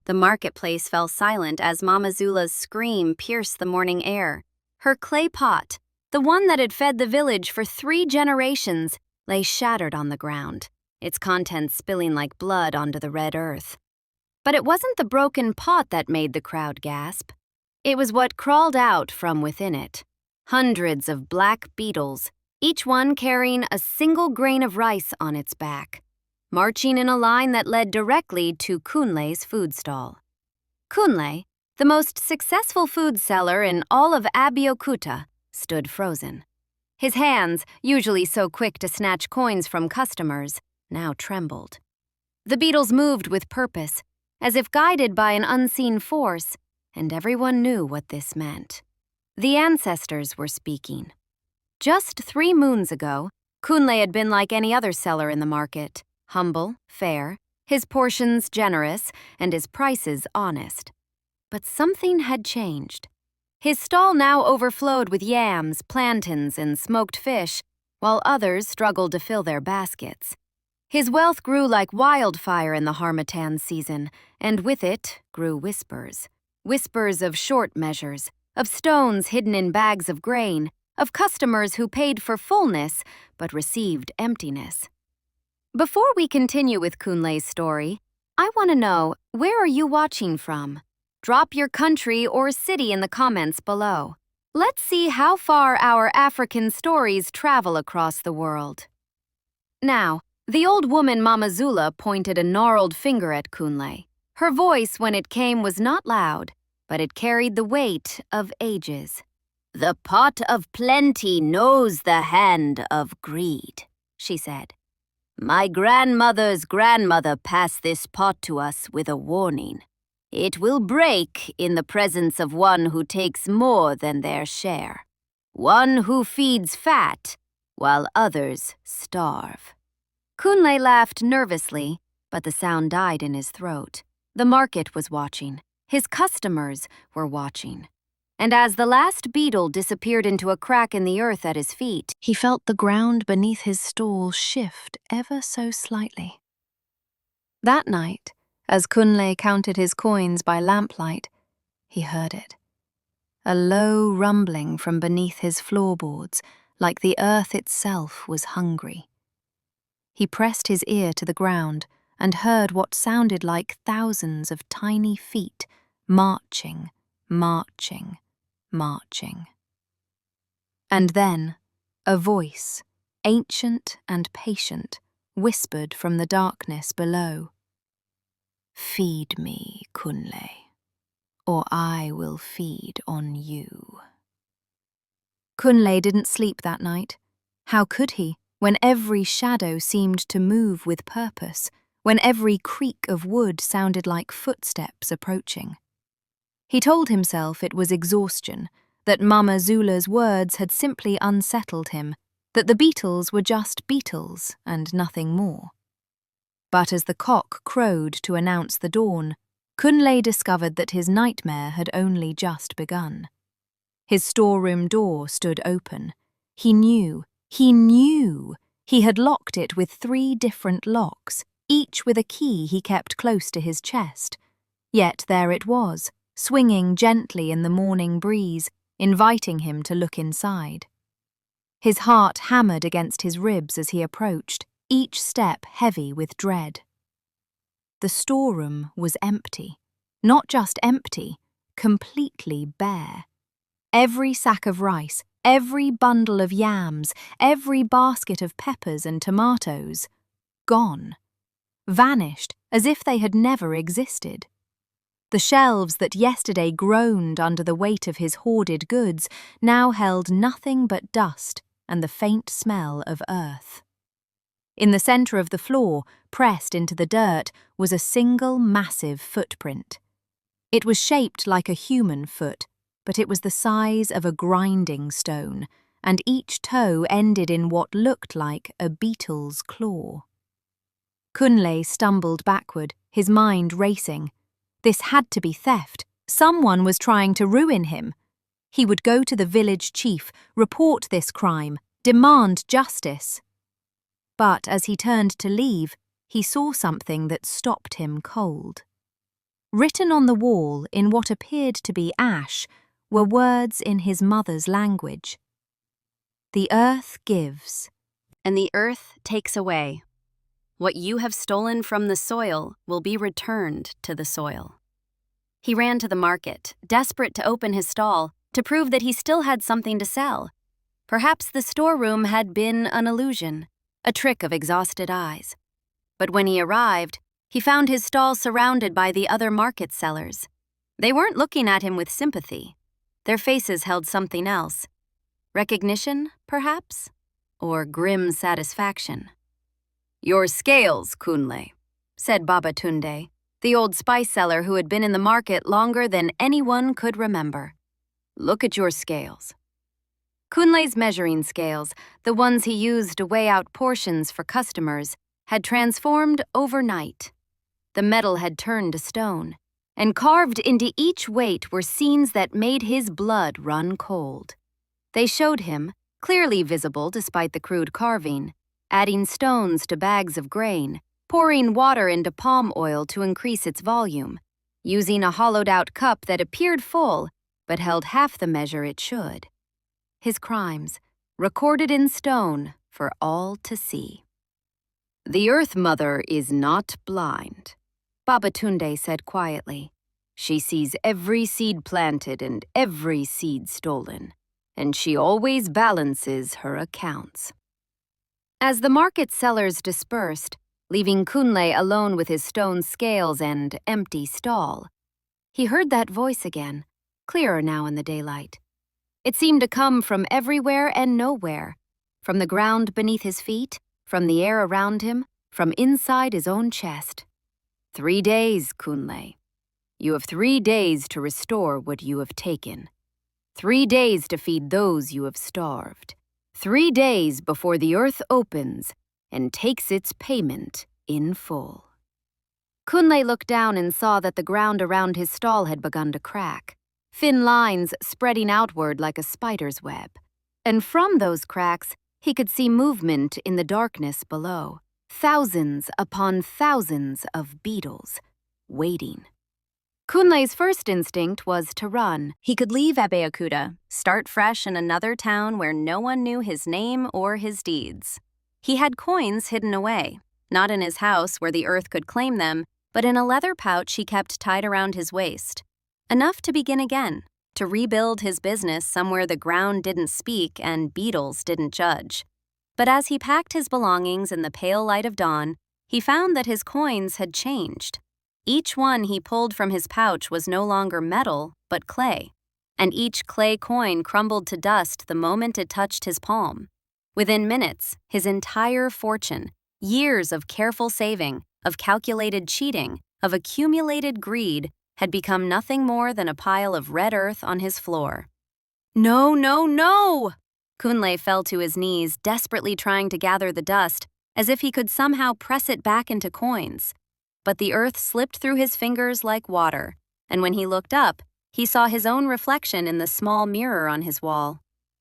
The marketplace fell silent as Mama Zula's scream pierced the morning air. Her clay pot, the one that had fed the village for 3 generations, lay shattered on the ground, its contents spilling like blood onto the red earth. But it wasn't the broken pot that made the crowd gasp. It was what crawled out from within it. Hundreds of black beetles, each one carrying a single grain of rice on its back, marching in a line that led directly to Kunle's food stall. Kunle, the most successful food seller in all of Abeokuta, stood frozen. His hands, usually so quick to snatch coins from customers, now trembled. The beetles moved with purpose, as if guided by an unseen force, and everyone knew what this meant. The ancestors were speaking. Just 3 moons ago, Kunle had been like any other seller in the market, humble, fair, his portions generous, and his prices honest. But something had changed. His stall now overflowed with yams, plantains, and smoked fish, while others struggled to fill their baskets. His wealth grew like wildfire in the harmattan season, and with it grew whispers. Whispers of short measures, of stones hidden in bags of grain, of customers who paid for fullness but received emptiness. Before we continue with Kunle's story, I want to know, where are you watching from? Drop your country or city in the comments below. Let's see how far our African stories travel across the world. Now, the old woman Mama Zula pointed a gnarled finger at Kunle. Her voice, when it came, was not loud, but it carried the weight of ages. "The pot of plenty knows the hand of greed," she said. "My grandmother's grandmother passed this pot to us with a warning. It will break in the presence of one who takes more than their share. One who feeds fat while others starve." Kunle laughed nervously, but the sound died in his throat. The market was watching. His customers were watching. And as the last beetle disappeared into a crack in the earth at his feet, he felt the ground beneath his stall shift ever so slightly. That night, as Kunle counted his coins by lamplight, he heard it. A low rumbling from beneath his floorboards, like the earth itself was hungry. He pressed his ear to the ground and heard what sounded like thousands of tiny feet marching, marching, marching. And then, a voice, ancient and patient, whispered from the darkness below. "Feed me, Kunle, or I will feed on you." Kunle didn't sleep that night. How could he, when every shadow seemed to move with purpose, when every creak of wood sounded like footsteps approaching? He told himself it was exhaustion, that Mama Zula's words had simply unsettled him, that the beetles were just beetles and nothing more. But as the cock crowed to announce the dawn, Kunle discovered that his nightmare had only just begun. His storeroom door stood open. He knew he had locked it with 3 different locks, each with a key he kept close to his chest. Yet there it was, swinging gently in the morning breeze, inviting him to look inside. His heart hammered against his ribs as he approached, each step heavy with dread. The storeroom was empty. Not just empty, completely bare. Every sack of rice, every bundle of yams, every basket of peppers and tomatoes, gone. Vanished as if they had never existed. The shelves that yesterday groaned under the weight of his hoarded goods now held nothing but dust and the faint smell of earth. In the center of the floor, pressed into the dirt, was a single massive footprint. It was shaped like a human foot, but it was the size of a grinding stone, and each toe ended in what looked like a beetle's claw. Kunle stumbled backward, his mind racing. This had to be theft. Someone was trying to ruin him. He would go to the village chief, report this crime, demand justice. But as he turned to leave, he saw something that stopped him cold. Written on the wall in what appeared to be ash were words in his mother's language. The earth gives, and the earth takes away. What you have stolen from the soil will be returned to the soil. He ran to the market, desperate to open his stall, to prove that he still had something to sell. Perhaps the storeroom had been an illusion, a trick of exhausted eyes. But when he arrived, he found his stall surrounded by the other market sellers. They weren't looking at him with sympathy. Their faces held something else. Recognition, perhaps? Or grim satisfaction. "Your scales, Kunle," said Babatunde, the old spice seller who had been in the market longer than anyone could remember. "Look at your scales." Kunle's measuring scales, the ones he used to weigh out portions for customers, had transformed overnight. The metal had turned to stone, and carved into each weight were scenes that made his blood run cold. They showed him, clearly visible despite the crude carving, adding stones to bags of grain, pouring water into palm oil to increase its volume, using a hollowed-out cup that appeared full but held half the measure it should. His crimes, recorded in stone for all to see. "The Earth Mother is not blind," Babatunde said quietly. "She sees every seed planted and every seed stolen, and she always balances her accounts." As the market sellers dispersed, leaving Kunle alone with his stone scales and empty stall, he heard that voice again, clearer now in the daylight. It seemed to come from everywhere and nowhere, from the ground beneath his feet, from the air around him, from inside his own chest. 3 days, Kunle. You have 3 days to restore what you have taken. 3 days to feed those you have starved. 3 days before the earth opens and takes its payment in full. Kunle looked down and saw that the ground around his stall had begun to crack, thin lines spreading outward like a spider's web. And from those cracks, he could see movement in the darkness below. Thousands upon thousands of beetles, waiting. Kunle's first instinct was to run. He could leave Abeokuta, start fresh in another town where no one knew his name or his deeds. He had coins hidden away, not in his house where the earth could claim them, but in a leather pouch he kept tied around his waist. Enough to begin again, to rebuild his business somewhere the ground didn't speak and beetles didn't judge. But as he packed his belongings in the pale light of dawn, he found that his coins had changed. Each one he pulled from his pouch was no longer metal, but clay, and each clay coin crumbled to dust the moment it touched his palm. Within minutes, his entire fortune, years of careful saving, of calculated cheating, of accumulated greed, had become nothing more than a pile of red earth on his floor. "No, no, no!" Kunle fell to his knees, desperately trying to gather the dust, as if he could somehow press it back into coins. But the earth slipped through his fingers like water, and when he looked up, he saw his own reflection in the small mirror on his wall.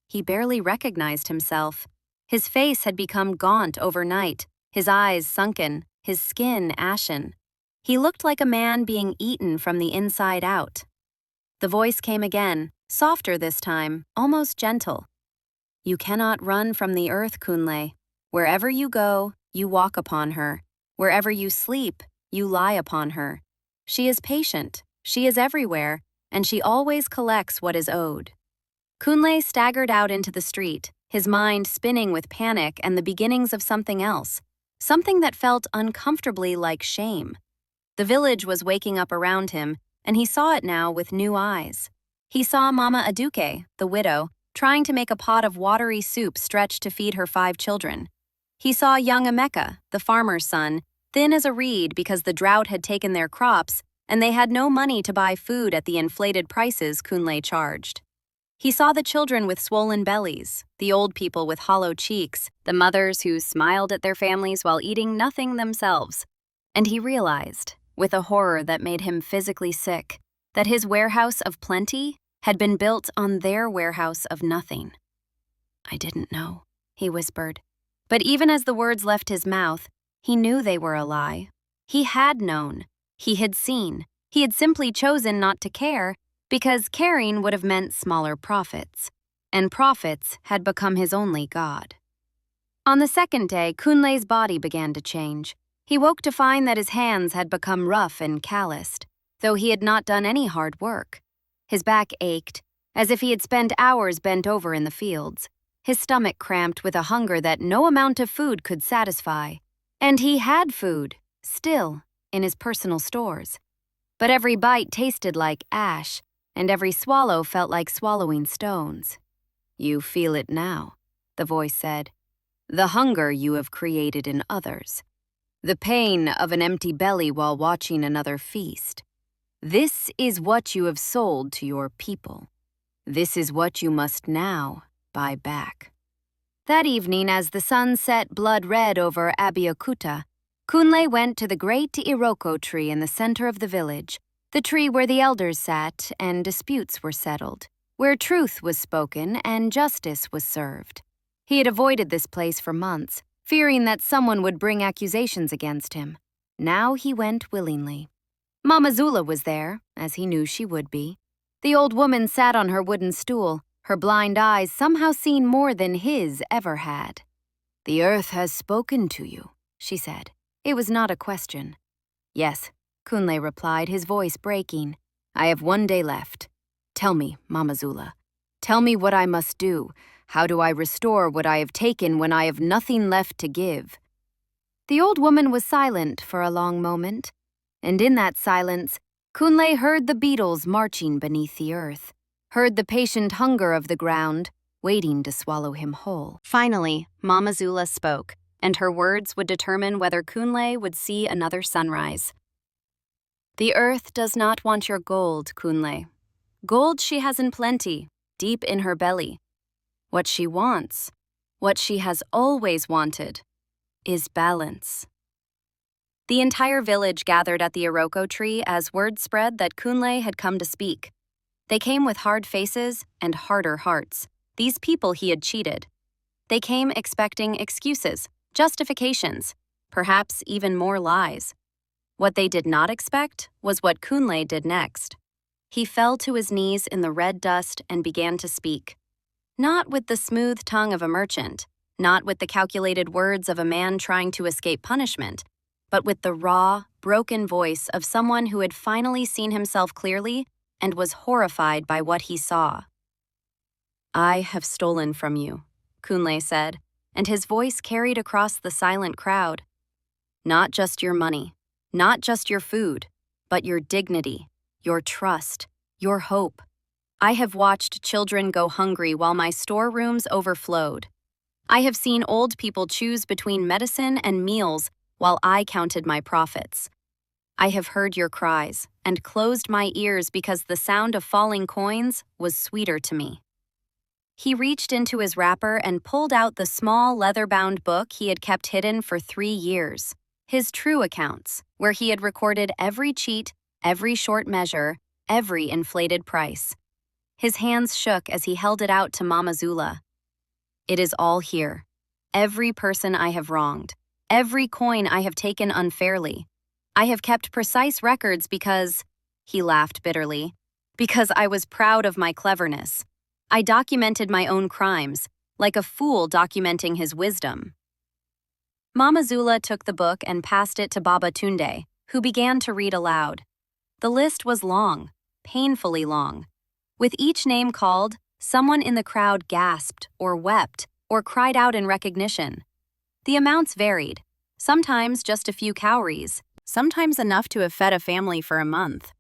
He barely recognized himself. His face had become gaunt overnight, his eyes sunken, his skin ashen. He looked like a man being eaten from the inside out. The voice came again, softer this time, almost gentle. "You cannot run from the earth, Kunle. Wherever you go, you walk upon her. Wherever you sleep, you lie upon her. She is patient, she is everywhere, and she always collects what is owed." Kunle staggered out into the street, his mind spinning with panic and the beginnings of something else, something that felt uncomfortably like shame. The village was waking up around him, and he saw it now with new eyes. He saw Mama Aduke, the widow, trying to make a pot of watery soup stretched to feed her 5 children. He saw young Emeka, the farmer's son, thin as a reed because the drought had taken their crops, and they had no money to buy food at the inflated prices Kunle charged. He saw the children with swollen bellies, the old people with hollow cheeks, the mothers who smiled at their families while eating nothing themselves. And he realized, with a horror that made him physically sick, that his warehouse of plenty had been built on their warehouse of nothing. "I didn't know," he whispered. But even as the words left his mouth, he knew they were a lie. He had known. He had seen. He had simply chosen not to care because caring would have meant smaller profits, and profits had become his only god. On the second day, Kunle's body began to change. He woke to find that his hands had become rough and calloused, though he had not done any hard work. His back ached, as if he had spent hours bent over in the fields. His stomach cramped with a hunger that no amount of food could satisfy. And he had food, still, in his personal stores. But every bite tasted like ash, and every swallow felt like swallowing stones. "You feel it now," the voice said. "The hunger you have created in others. The pain of an empty belly while watching another feast. This is what you have sold to your people. This is what you must now buy back." That evening, as the sun set blood-red over Abeokuta, Kunle went to the great Iroko tree in the center of the village, the tree where the elders sat and disputes were settled, where truth was spoken and justice was served. He had avoided this place for months, fearing that someone would bring accusations against him. Now he went willingly. Mama Zula was there, as he knew she would be. The old woman sat on her wooden stool, her blind eyes somehow seeing more than his ever had. "The earth has spoken to you," she said. It was not a question. "Yes," Kunle replied, his voice breaking. "I have 1 day left. Tell me, Mama Zula. Tell me what I must do. How do I restore what I have taken when I have nothing left to give?" The old woman was silent for a long moment, and in that silence, Kunle heard the beetles marching beneath the earth, heard the patient hunger of the ground, waiting to swallow him whole. Finally, Mama Zula spoke, and her words would determine whether Kunle would see another sunrise. "The earth does not want your gold, Kunle. Gold she has in plenty, deep in her belly. What she wants, what she has always wanted, is balance." The entire village gathered at the Iroko tree as word spread that Kunle had come to speak. They came with hard faces and harder hearts, these people he had cheated. They came expecting excuses, justifications, perhaps even more lies. What they did not expect was what Kunle did next. He fell to his knees in the red dust and began to speak. Not with the smooth tongue of a merchant, not with the calculated words of a man trying to escape punishment, but with the raw, broken voice of someone who had finally seen himself clearly and was horrified by what he saw. "I have stolen from you," Kunle said, and his voice carried across the silent crowd. "Not just your money, not just your food, but your dignity, your trust, your hope. I have watched children go hungry while my storerooms overflowed. I have seen old people choose between medicine and meals while I counted my profits. I have heard your cries and closed my ears because the sound of falling coins was sweeter to me." He reached into his wrapper and pulled out the small leather-bound book he had kept hidden for 3 years, his true accounts, where he had recorded every cheat, every short measure, every inflated price. His hands shook as he held it out to Mama Zula. "It is all here. Every person I have wronged, every coin I have taken unfairly. I have kept precise records because," he laughed bitterly, "because I was proud of my cleverness. I documented my own crimes, like a fool documenting his wisdom." Mama Zula took the book and passed it to Baba Tunde, who began to read aloud. The list was long, painfully long. With each name called, someone in the crowd gasped or wept or cried out in recognition. The amounts varied, sometimes just a few cowries, sometimes enough to have fed a family for a month.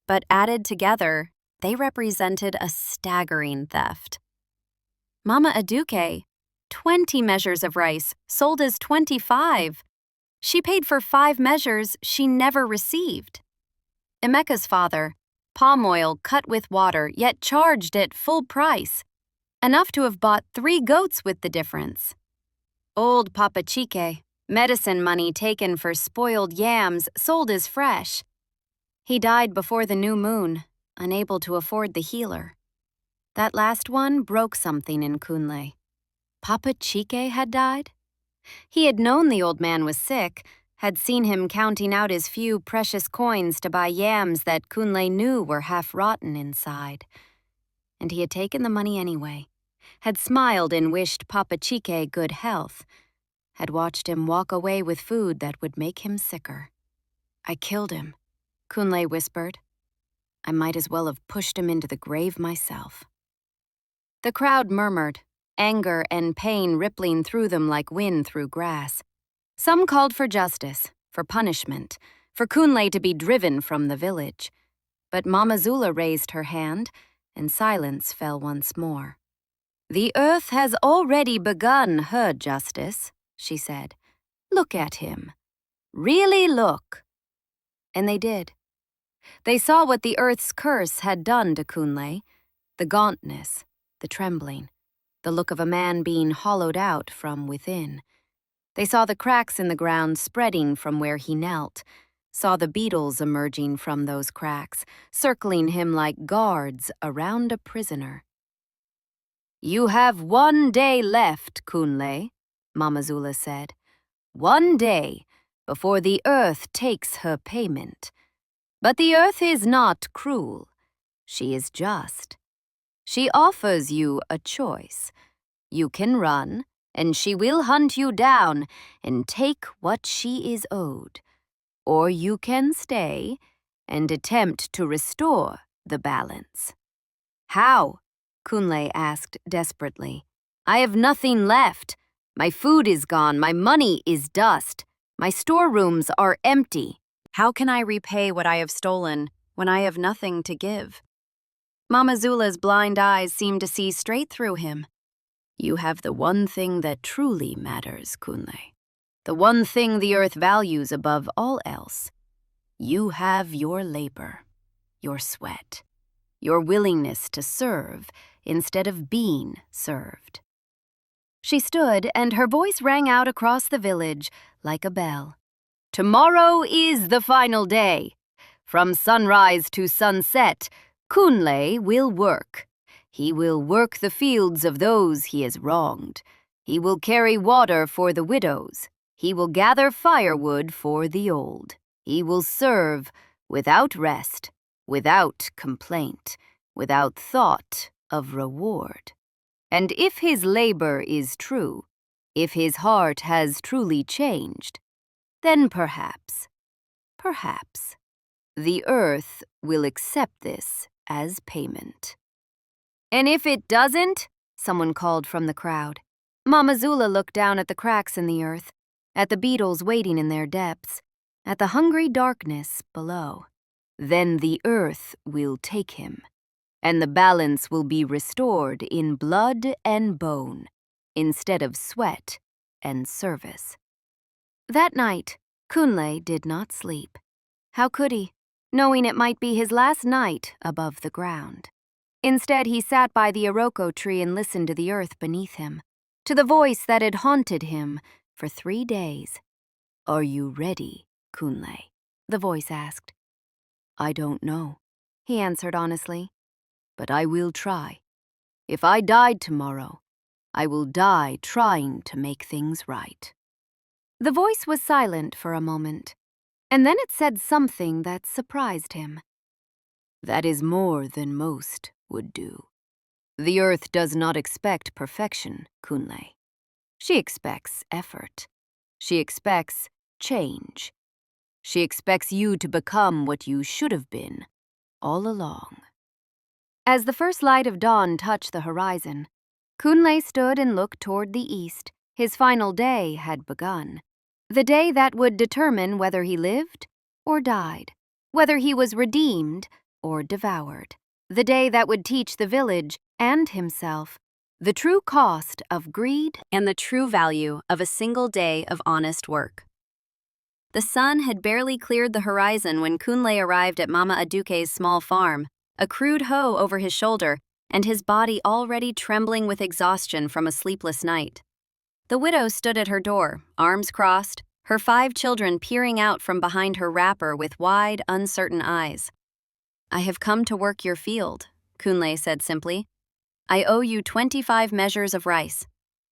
But added together, they represented a staggering theft. Mama Aduke, 20 measures of rice, sold as 25. She paid for 5 measures she never received. Emeka's father, palm oil cut with water yet charged at full price, enough to have bought 3 goats with the difference. Old Papa Chike, medicine money taken for spoiled yams sold as fresh. He died before the new moon, unable to afford the healer. That last one broke something in Kunle. Papa Chike had died? He had known the old man was sick, had seen him counting out his few precious coins to buy yams that Kunle knew were half rotten inside. And he had taken the money anyway, had smiled and wished Papa Chike good health, had watched him walk away with food that would make him sicker. "I killed him," Kunle whispered. "I might as well have pushed him into the grave myself." The crowd murmured, anger and pain rippling through them like wind through grass. Some called for justice, for punishment, for Kunle to be driven from the village. But Mama Zula raised her hand, and silence fell once more. "The earth has already begun her justice," she said. "Look at him. Really look." And they did. They saw what the earth's curse had done to Kunle, the gauntness, the trembling, the look of a man being hollowed out from within. They saw the cracks in the ground spreading from where he knelt, saw the beetles emerging from those cracks, circling him like guards around a prisoner. "You have 1 day left, Kunle," Mama Zula said. "1 day before the earth takes her payment. But the earth is not cruel. She is just. She offers you a choice. You can run, and she will hunt you down and take what she is owed. Or you can stay and attempt to restore the balance." "How?" Kunle asked desperately. "I have nothing left. My food is gone, my money is dust. My storerooms are empty. How can I repay what I have stolen when I have nothing to give?" Mama Zula's blind eyes seemed to see straight through him. "You have the one thing that truly matters, Kunle. The one thing the earth values above all else. You have your labor, your sweat, your willingness to serve instead of being served." She stood, and her voice rang out across the village like a bell. "Tomorrow is the final day. From sunrise to sunset, Kunle will work. He will work the fields of those he has wronged. He will carry water for the widows. He will gather firewood for the old. He will serve without rest, without complaint, without thought of reward. And if his labor is true, if his heart has truly changed, then perhaps, the earth will accept this as payment." "And if it doesn't?" someone called from the crowd. Mama Zula looked down at the cracks in the earth, at the beetles waiting in their depths, at the hungry darkness below. "Then the earth will take him, and the balance will be restored in blood and bone, instead of sweat and service." That night, Kunle did not sleep. How could he, knowing it might be his last night above the ground? Instead, he sat by the iroko tree and listened to the earth beneath him, to the voice that had haunted him for 3 days. "Are you ready, Kunle?" the voice asked. "I don't know," he answered honestly, "but I will try. If I died tomorrow, I will die trying to make things right." The voice was silent for a moment, and then it said something that surprised him. "That is more than most would do. The earth does not expect perfection, Kunle. She expects effort. She expects change. She expects you to become what you should have been all along." As the first light of dawn touched the horizon, Kunle stood and looked toward the east. His final day had begun. The day that would determine whether he lived or died, whether he was redeemed or devoured. The day that would teach the village and himself the true cost of greed and the true value of a single day of honest work. The sun had barely cleared the horizon when Kunle arrived at Mama Aduke's small farm, a crude hoe over his shoulder and his body already trembling with exhaustion from a sleepless night. The widow stood at her door, arms crossed, her 5 children peering out from behind her wrapper with wide, uncertain eyes. "I have come to work your field," Kunle said simply. "I owe you 25 measures of rice.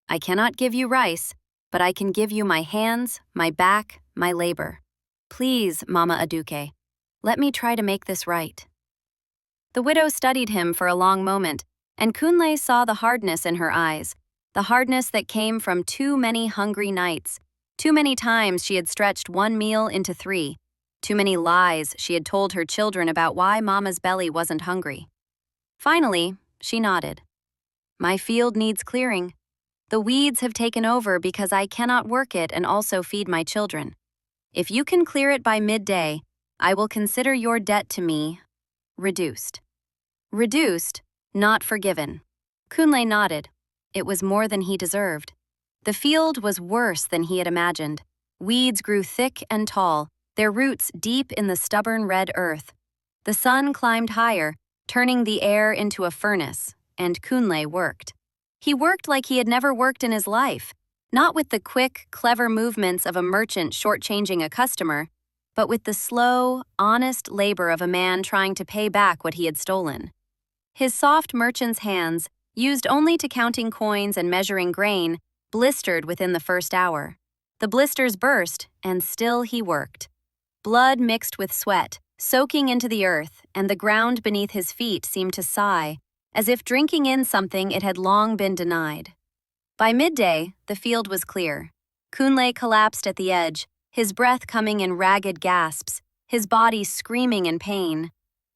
I cannot give you rice, but I can give you my hands, my back, my labor. Please, Mama Aduke, let me try to make this right." The widow studied him for a long moment, and Kunle saw the hardness in her eyes, the hardness that came from too many hungry nights. Too many times she had stretched one meal into 3. Too many lies she had told her children about why Mama's belly wasn't hungry. Finally, she nodded. "My field needs clearing. The weeds have taken over because I cannot work it and also feed my children. If you can clear it by midday, I will consider your debt to me reduced." Reduced, not forgiven. Kunle nodded. It was more than he deserved. The field was worse than he had imagined. Weeds grew thick and tall, their roots deep in the stubborn red earth. The sun climbed higher, turning the air into a furnace, and Kunle worked. He worked like he had never worked in his life, not with the quick, clever movements of a merchant shortchanging a customer, but with the slow, honest labor of a man trying to pay back what he had stolen. His soft merchant's hands, used only to counting coins and measuring grain, blistered within the first hour. The blisters burst, and still he worked. Blood mixed with sweat, soaking into the earth, and the ground beneath his feet seemed to sigh, as if drinking in something it had long been denied. By midday, the field was clear. Kunle collapsed at the edge, his breath coming in ragged gasps, his body screaming in pain.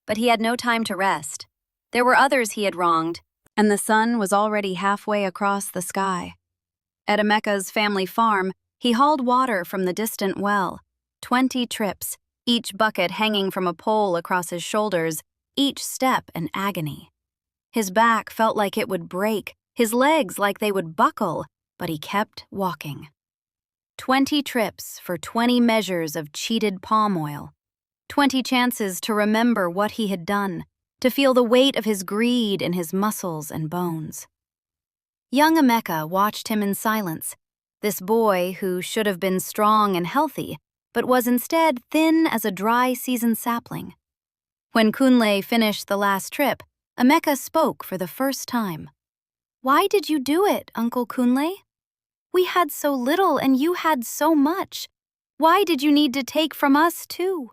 But he had no time to rest. There were others he had wronged, and the sun was already halfway across the sky. At Emeka's family farm, he hauled water from the distant well. 20 trips, each bucket hanging from a pole across his shoulders, each step an agony. His back felt like it would break, his legs like they would buckle, but he kept walking. 20 trips for 20 measures of cheated palm oil. 20 chances to remember what he had done, to feel the weight of his greed in his muscles and bones. Young Emeka watched him in silence, this boy who should have been strong and healthy, but was instead thin as a dry season sapling. When Kunle finished the last trip, Emeka spoke for the first time. "Why did you do it, Uncle Kunle? We had so little and you had so much. Why did you need to take from us too?"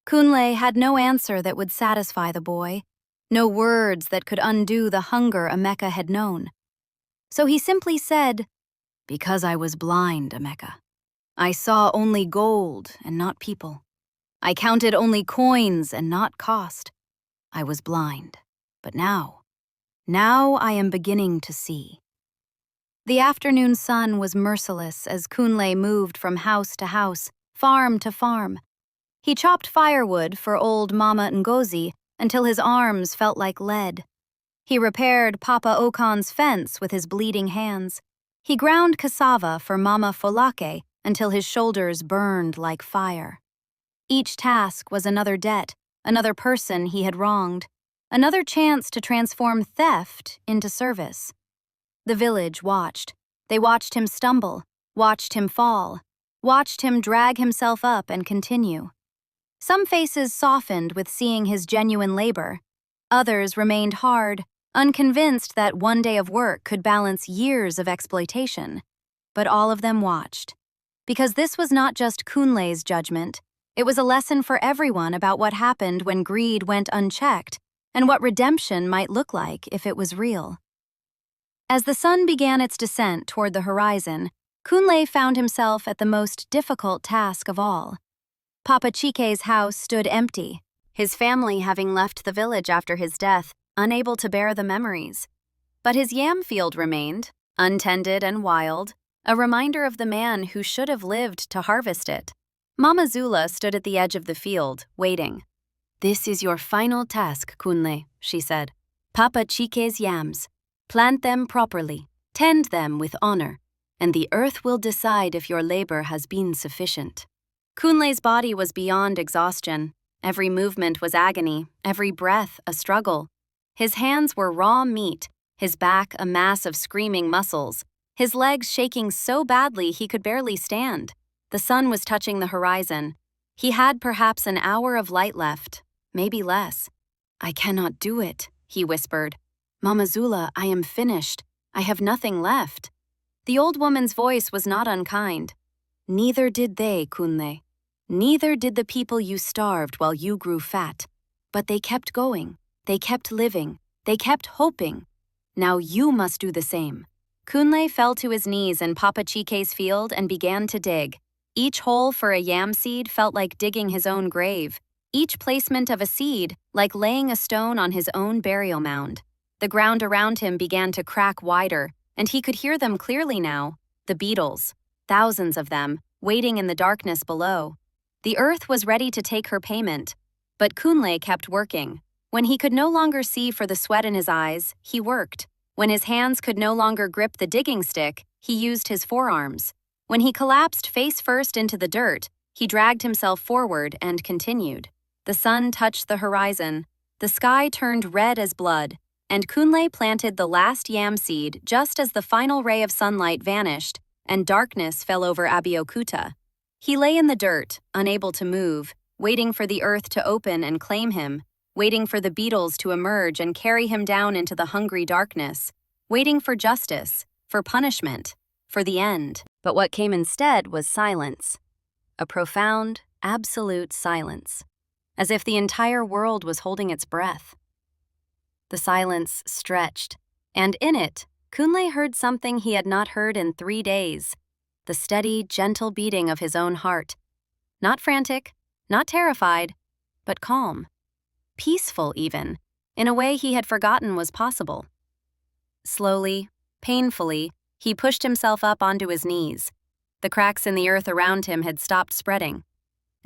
Kunle had no answer that would satisfy the boy, no words that could undo the hunger Emeka had known. So he simply said, "Because I was blind, Emeka. I saw only gold and not people. I counted only coins and not cost. I was blind. But now I am beginning to see." The afternoon sun was merciless as Kunle moved from house to house, farm to farm. He chopped firewood for old Mama Ngozi until his arms felt like lead. He repaired Papa Okan's fence with his bleeding hands. He ground cassava for Mama Folake until his shoulders burned like fire. Each task was another debt, another person he had wronged, another chance to transform theft into service. The village watched. They watched him stumble, watched him fall, watched him drag himself up and continue. Some faces softened with seeing his genuine labor. Others remained hard, unconvinced that one day of work could balance years of exploitation. But all of them watched. Because this was not just Kunle's judgment, it was a lesson for everyone about what happened when greed went unchecked and what redemption might look like if it was real. As the sun began its descent toward the horizon, Kunle found himself at the most difficult task of all. Papa Chike's house stood empty, his family having left the village after his death, unable to bear the memories. But his yam field remained, untended and wild, a reminder of the man who should have lived to harvest it. Mama Zula stood at the edge of the field, waiting. "This is your final task, Kunle," she said. "Papa Chike's yams. Plant them properly, tend them with honor, and the earth will decide if your labor has been sufficient." Kunle's body was beyond exhaustion. Every movement was agony, every breath a struggle. His hands were raw meat, his back a mass of screaming muscles, his legs shaking so badly he could barely stand. The sun was touching the horizon. He had perhaps an hour of light left, maybe less. "I cannot do it," he whispered. "Mama Zula, I am finished. I have nothing left." The old woman's voice was not unkind. Neither did they, Kunle. Neither did the people you starved while you grew fat. But they kept going, they kept living, they kept hoping. Now you must do the same. Kunle fell to his knees in Papa Chike's field and began to dig. Each hole for a yam seed felt like digging his own grave. Each placement of a seed like laying a stone on his own burial mound. The ground around him began to crack wider, and he could hear them clearly now, the beetles, thousands of them, waiting in the darkness below. The earth was ready to take her payment, but Kunle kept working. When he could no longer see for the sweat in his eyes, he worked. When his hands could no longer grip the digging stick, he used his forearms. When he collapsed face first into the dirt, he dragged himself forward and continued. The sun touched the horizon, the sky turned red as blood, and Kunle planted the last yam seed just as the final ray of sunlight vanished and darkness fell over Abeokuta. He lay in the dirt, unable to move, waiting for the earth to open and claim him, waiting for the beetles to emerge and carry him down into the hungry darkness, waiting for justice, for punishment, for the end. But what came instead was silence. A profound, absolute silence, as if the entire world was holding its breath. The silence stretched, and in it, Kunle heard something he had not heard in 3 days, the steady, gentle beating of his own heart. Not frantic, not terrified, but calm. Peaceful, even, in a way he had forgotten was possible. Slowly, painfully, he pushed himself up onto his knees. The cracks in the earth around him had stopped spreading.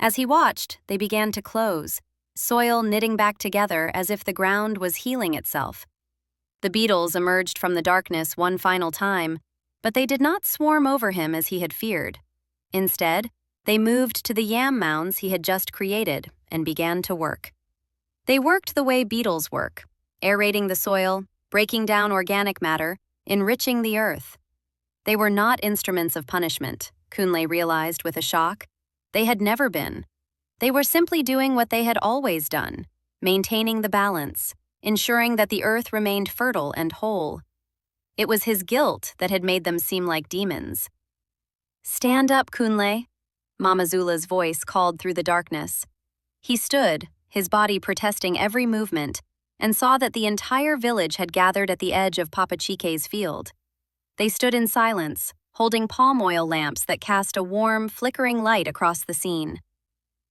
As he watched, they began to close, soil knitting back together as if the ground was healing itself. The beetles emerged from the darkness one final time, but they did not swarm over him as he had feared. Instead, they moved to the yam mounds he had just created and began to work. They worked the way beetles work, aerating the soil, breaking down organic matter, enriching the earth. They were not instruments of punishment, Kunle realized with a shock. They had never been. They were simply doing what they had always done, maintaining the balance, ensuring that the earth remained fertile and whole. It was his guilt that had made them seem like demons. "Stand up, Kunle," Mama Zula's voice called through the darkness. He stood, his body protesting every movement, and saw that the entire village had gathered at the edge of Papa Chike's field. They stood in silence, holding palm oil lamps that cast a warm, flickering light across the scene.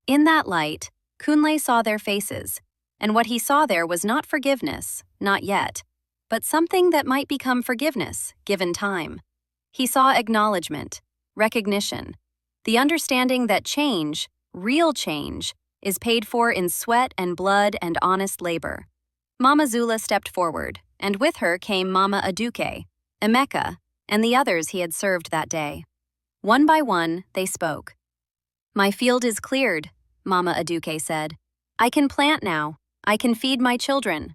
In that light, Kunle saw their faces, and what he saw there was not forgiveness, not yet, but something that might become forgiveness, given time. He saw acknowledgement, recognition, the understanding that change, real change, is paid for in sweat and blood and honest labor. Mama Zula stepped forward, and with her came Mama Aduke, Emeka, and the others he had served that day. One by one, they spoke. "My field is cleared," Mama Aduke said. "I can plant now. I can feed my children."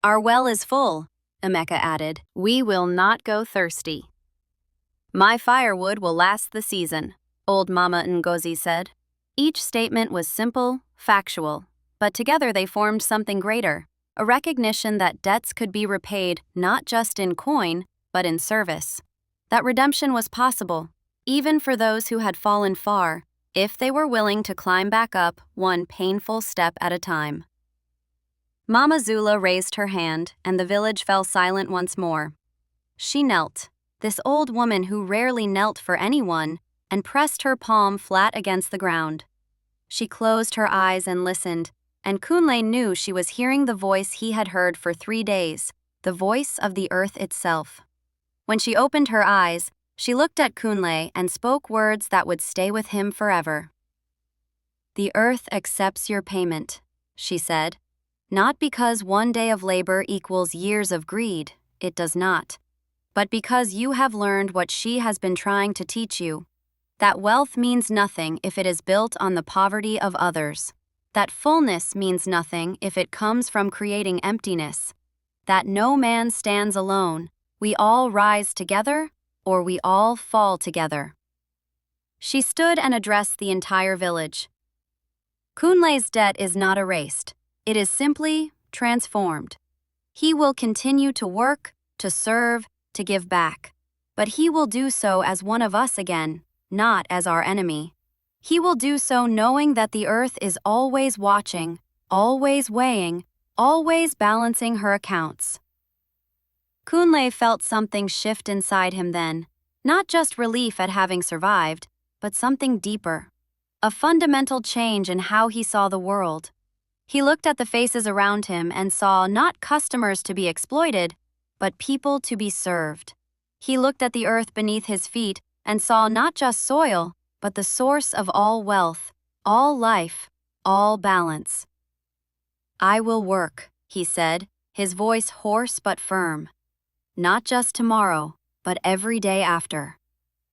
"Our well is full," Emeka added. "We will not go thirsty." "My firewood will last the season," old Mama Ngozi said. Each statement was simple, factual, but together they formed something greater, a recognition that debts could be repaid not just in coin, but in service. That redemption was possible, even for those who had fallen far, if they were willing to climb back up one painful step at a time. Mama Zula raised her hand, and the village fell silent once more. She knelt, this old woman who rarely knelt for anyone, and pressed her palm flat against the ground. She closed her eyes and listened, and Kunle knew she was hearing the voice he had heard for 3 days, the voice of the earth itself. When she opened her eyes, she looked at Kunle and spoke words that would stay with him forever. "The earth accepts your payment," she said. "Not because one day of labor equals years of greed, it does not, but because you have learned what she has been trying to teach you, that wealth means nothing if it is built on the poverty of others, that fullness means nothing if it comes from creating emptiness, that no man stands alone, we all rise together, or we all fall together." She stood and addressed the entire village. "Kunle's debt is not erased. It is simply transformed. He will continue to work, to serve, to give back, but he will do so as one of us again, not as our enemy. He will do so knowing that the earth is always watching, always weighing, always balancing her accounts. Kunle felt something shift inside him then, not just relief at having survived, but something deeper. A fundamental change in how he saw the world. He looked at the faces around him and saw not customers to be exploited, but people to be served. He looked at the earth beneath his feet and saw not just soil, but the source of all wealth, all life, all balance. "I will work," he said, his voice hoarse but firm. "Not just tomorrow, but every day after.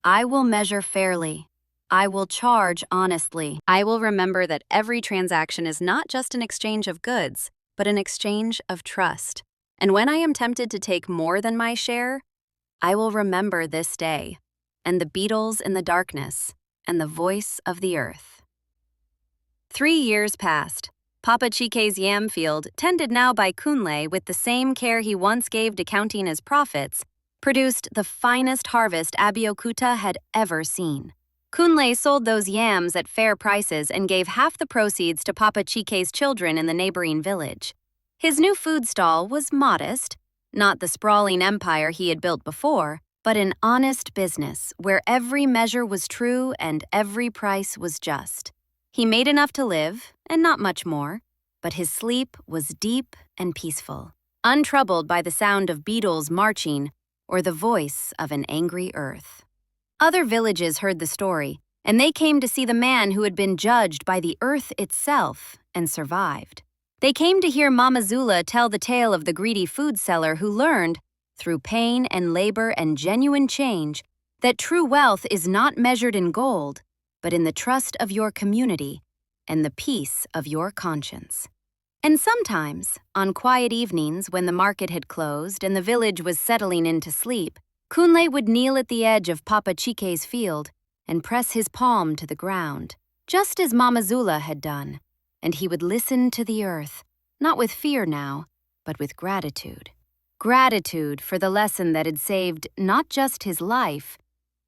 I will measure fairly. I will charge honestly. I will remember that every transaction is not just an exchange of goods, but an exchange of trust. And when I am tempted to take more than my share, I will remember this day, and the beetles in the darkness, and the voice of the earth." 3 years passed. Papa Chike's yam field, tended now by Kunle with the same care he once gave to counting his profits, produced the finest harvest Abeokuta had ever seen. Kunle sold those yams at fair prices and gave half the proceeds to Papa Chike's children in the neighboring village. His new food stall was modest, not the sprawling empire he had built before, but an honest business where every measure was true and every price was just. He made enough to live, and not much more, but his sleep was deep and peaceful, untroubled by the sound of beetles marching or the voice of an angry earth. Other villages heard the story, and they came to see the man who had been judged by the earth itself and survived. They came to hear Mama Zula tell the tale of the greedy food seller who learned, through pain and labor and genuine change, that true wealth is not measured in gold, but in the trust of your community and the peace of your conscience. And sometimes, on quiet evenings when the market had closed and the village was settling into sleep, Kunle would kneel at the edge of Papa Chike's field and press his palm to the ground, just as Mama Zula had done, and he would listen to the earth, not with fear now, but with gratitude. Gratitude for the lesson that had saved not just his life,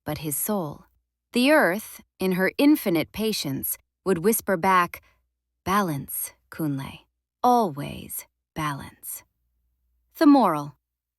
but his soul. The earth, in her infinite patience, would whisper back, "Balance, Kunle. Always balance." The moral: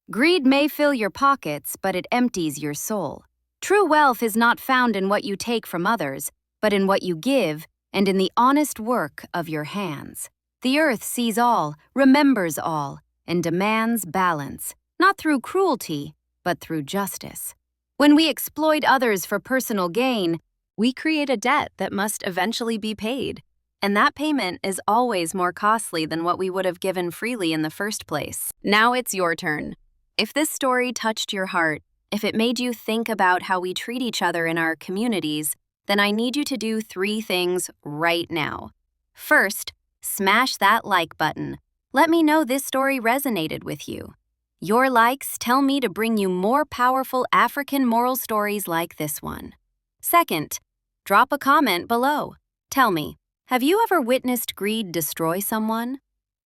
greed may fill your pockets, but it empties your soul. True wealth is not found in what you take from others, but in what you give and in the honest work of your hands. The earth sees all, remembers all, and demands balance, not through cruelty, but through justice. When we exploit others for personal gain, we create a debt that must eventually be paid. And that payment is always more costly than what we would have given freely in the first place. Now it's your turn. If this story touched your heart, if it made you think about how we treat each other in our communities, then I need you to do 3 things right now. First, smash that like button. Let me know this story resonated with you. Your likes tell me to bring you more powerful African moral stories like this one. Second, drop a comment below. Tell me, have you ever witnessed greed destroy someone?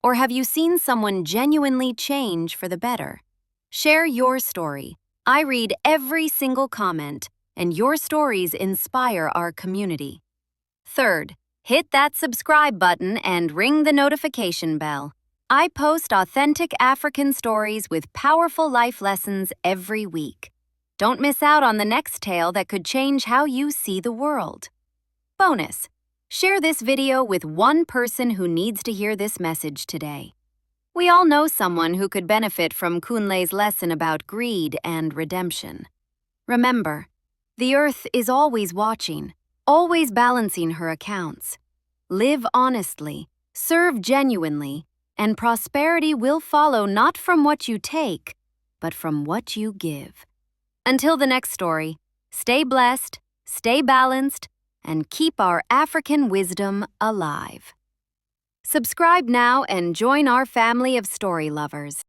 Or have you seen someone genuinely change for the better? Share your story. I read every single comment, and your stories inspire our community. Third, hit that subscribe button and ring the notification bell. I post authentic African stories with powerful life lessons every week. Don't miss out on the next tale that could change how you see the world. Bonus: share this video with one person who needs to hear this message today. We all know someone who could benefit from Kunle's lesson about greed and redemption. Remember, the earth is always watching, always balancing her accounts. Live honestly, serve genuinely, and prosperity will follow not from what you take, but from what you give. Until the next story, stay blessed, stay balanced, and keep our African wisdom alive. Subscribe now and join our family of story lovers.